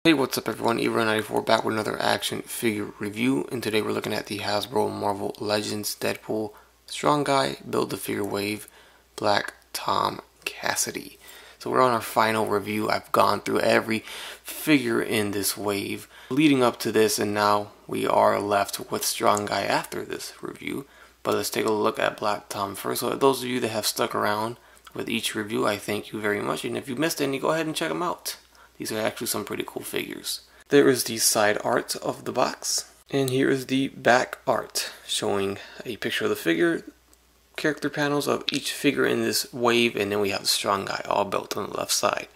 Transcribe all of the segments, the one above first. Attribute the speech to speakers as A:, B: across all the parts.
A: Hey, what's up everyone, Ebro94 back with another action figure review, and today we're looking at the Hasbro Marvel Legends Deadpool Strong Guy Build-A-Figure Wave Black Tom Cassidy. So we're on our final review. I've gone through every figure in this wave leading up to this, and now we are left with Strong Guy after this review. But let's take a look at Black Tom first. So those of you that have stuck around with each review, I thank you very much, and if you missed any, go ahead and check them out. These are actually some pretty cool figures. There is the side art of the box, and here is the back art showing a picture of the figure, character panels of each figure in this wave, and then we have the Strong Guy all built on the left side.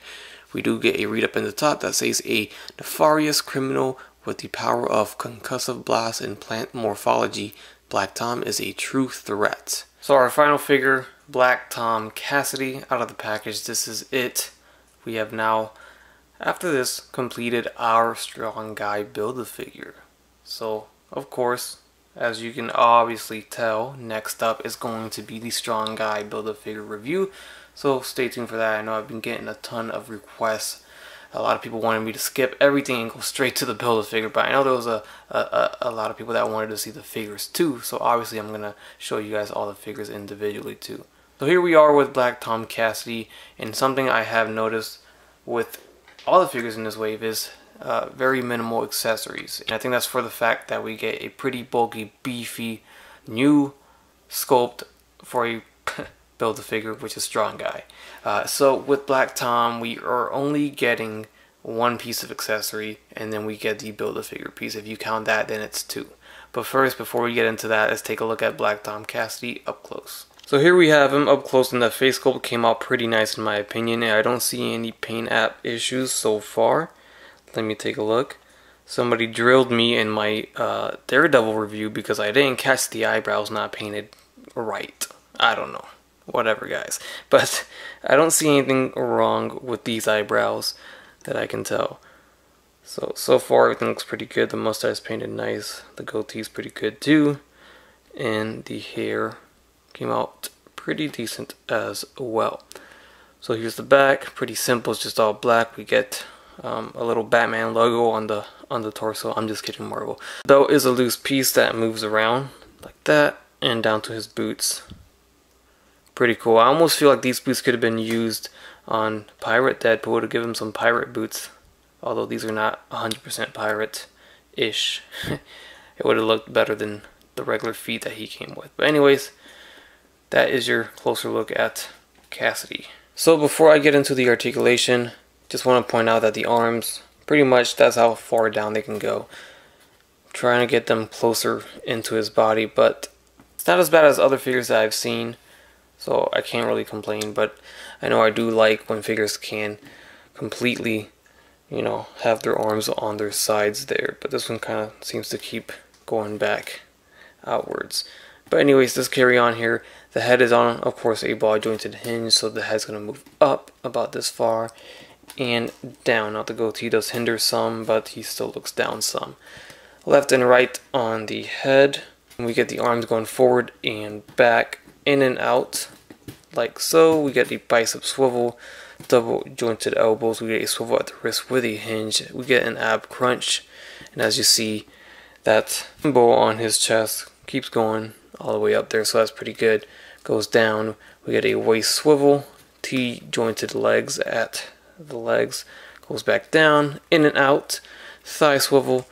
A: We do get a read up in the top that says a nefarious criminal with the power of concussive blast and plant morphology, Black Tom is a true threat. So our final figure, Black Tom Cassidy, out of the package. This is it. We have now, after this, completed our Strong Guy Build-A-Figure. So, of course, as you can obviously tell, next up is going to be the Strong Guy Build-A-Figure review. So stay tuned for that. I know I've been getting a ton of requests. A lot of people wanted me to skip everything and go straight to the Build-A-Figure, but I know there was a lot of people that wanted to see the figures too. So obviously I'm going to show you guys all the figures individually too. So here we are with Black Tom Cassidy, and something I have noticed with all the figures in this wave is very minimal accessories, and I think that's for the fact that we get a pretty bulky, beefy new sculpt for a Build-A-Figure, which is Strong Guy. So with Black Tom, we are only getting one piece of accessory, and then we get the Build-A-Figure piece. If you count that, then it's two. But first, before we get into that, let's take a look at Black Tom Cassidy up close. So here we have him up close, and the face sculpt came out pretty nice in my opinion, and I don't see any paint app issues so far. Let me take a look. Somebody drilled me in my Daredevil review because I didn't catch the eyebrows not painted right. I don't know. Whatever, guys. But I don't see anything wrong with these eyebrows that I can tell. So far everything looks pretty good. The mustache is painted nice. The goatee is pretty good too. And the hair came out pretty decent as well. So here's the back, pretty simple, it's just all black. We get a little Batman logo on the torso. I'm just kidding, Marvel. Belt is a loose piece that moves around like that, and down to his boots. Pretty cool. I almost feel like these boots could have been used on Pirate Deadpool to give him some pirate boots, although these are not 100% pirate-ish. It would have looked better than the regular feet that he came with. But anyways, that is your closer look at Cassidy. So before I get into the articulation, just want to point out that the arms, pretty much that's how far down they can go. I'm trying to get them closer into his body, but it's not as bad as other figures that I've seen, so I can't really complain. But I know I do like when figures can completely, you know, have their arms on their sides there, but this one kind of seems to keep going back outwards. But anyways, let's carry on here. The head is on, of course, a ball jointed hinge, so the head's going to move up about this far and down. Now the goatee does hinder some, but he still looks down some. Left and right on the head. We get the arms going forward and back, in and out, like so. We get the bicep swivel, double jointed elbows. We get a swivel at the wrist with a hinge. We get an ab crunch, and as you see, that symbol on his chest keeps going all the way up there, so that's pretty good. Goes down, we get a waist swivel, T-jointed legs at the legs, goes back down, in and out, thigh swivel,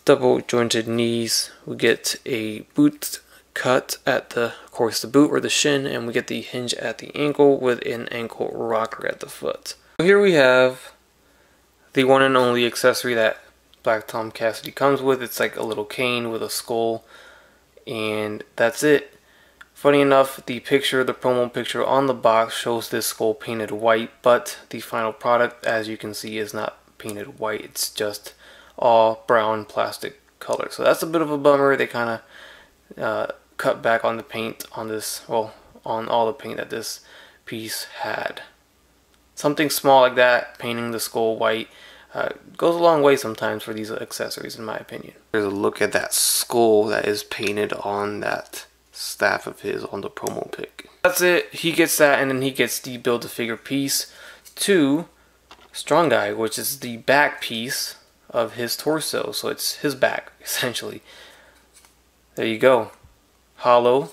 A: double jointed knees. We get a boot cut at the, of course, the boot or the shin, and we get the hinge at the ankle with an ankle rocker at the foot. So here we have the one and only accessory that Black Tom Cassidy comes with. It's like a little cane with a skull, and that's it. Funny enough, the promo picture on the box shows this skull painted white, but the final product, as you can see, is not painted white. It's just all brown plastic color. So that's a bit of a bummer. They kind of cut back on the paint on this, well, on all the paint that this piece had. Something small like that, painting the skull white, goes a long way sometimes for these accessories, in my opinion. There's a look at that skull that is painted on that staff of his on the promo pic. That's it. He gets that, and then he gets the Build-A-Figure piece to Strong Guy, which is the back piece of his torso. So it's his back, essentially. There you go. Hollow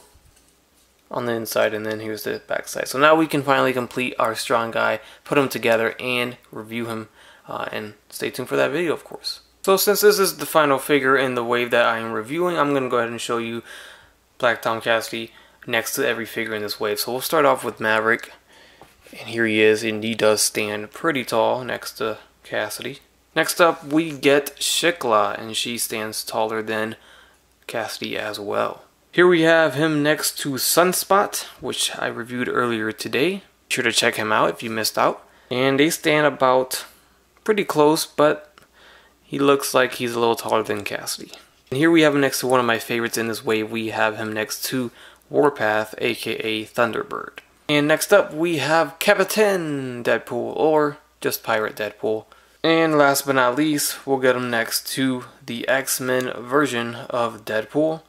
A: on the inside, and then here's the back side. So now we can finally complete our Strong Guy, put him together, and review him. And stay tuned for that video, of course. So since this is the final figure in the wave that I am reviewing, I'm going to go ahead and show you Black Tom Cassidy next to every figure in this wave. So we'll start off with Maverick. And here he is, and he does stand pretty tall next to Cassidy. Next up, we get Shikla, and she stands taller than Cassidy as well. Here we have him next to Sunspot, which I reviewed earlier today. Be sure to check him out if you missed out. And they stand about pretty close, but he looks like he's a little taller than Cassidy. And here we have him next to one of my favorites in this wave. We have him next to Warpath, aka Thunderbird. And next up we have Captain Deadpool, or just Pirate Deadpool. And last but not least, we'll get him next to the X-Men version of Deadpool.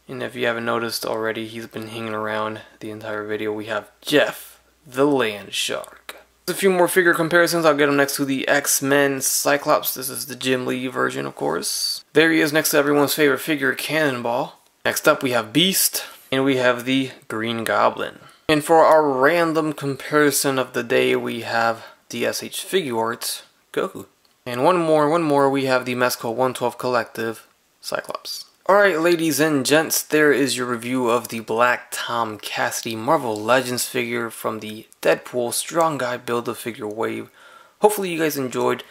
A: And if you haven't noticed already, he's been hanging around the entire video. We have Jeff, the Land Shark. A few more figure comparisons. I'll get him next to the X-Men Cyclops. This is the Jim Lee version, of course. There he is next to everyone's favorite figure, Cannonball. Next up we have Beast, and we have the Green Goblin. And for our random comparison of the day, we have DSH Figuarts, Goku. And one more, we have the Mezco 112 Collective, Cyclops. Alright, ladies and gents, there is your review of the Black Tom Cassidy Marvel Legends figure from the Deadpool Strong Guy Build-A-Figure wave. Hopefully you guys enjoyed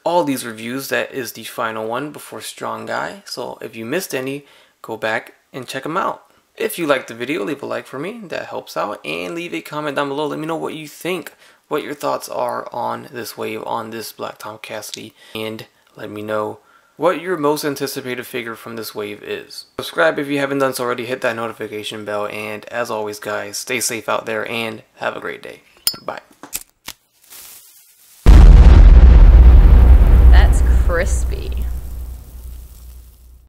A: all these reviews. That is the final one before Strong Guy. So if you missed any, go back and check them out. If you liked the video, leave a like for me. That helps out. And leave a comment down below. Let me know what you think, what your thoughts are on this wave, on this Black Tom Cassidy. And let me know what your most anticipated figure from this wave is. Subscribe if you haven't done so already, hit that notification bell, and as always guys, stay safe out there and have a great day.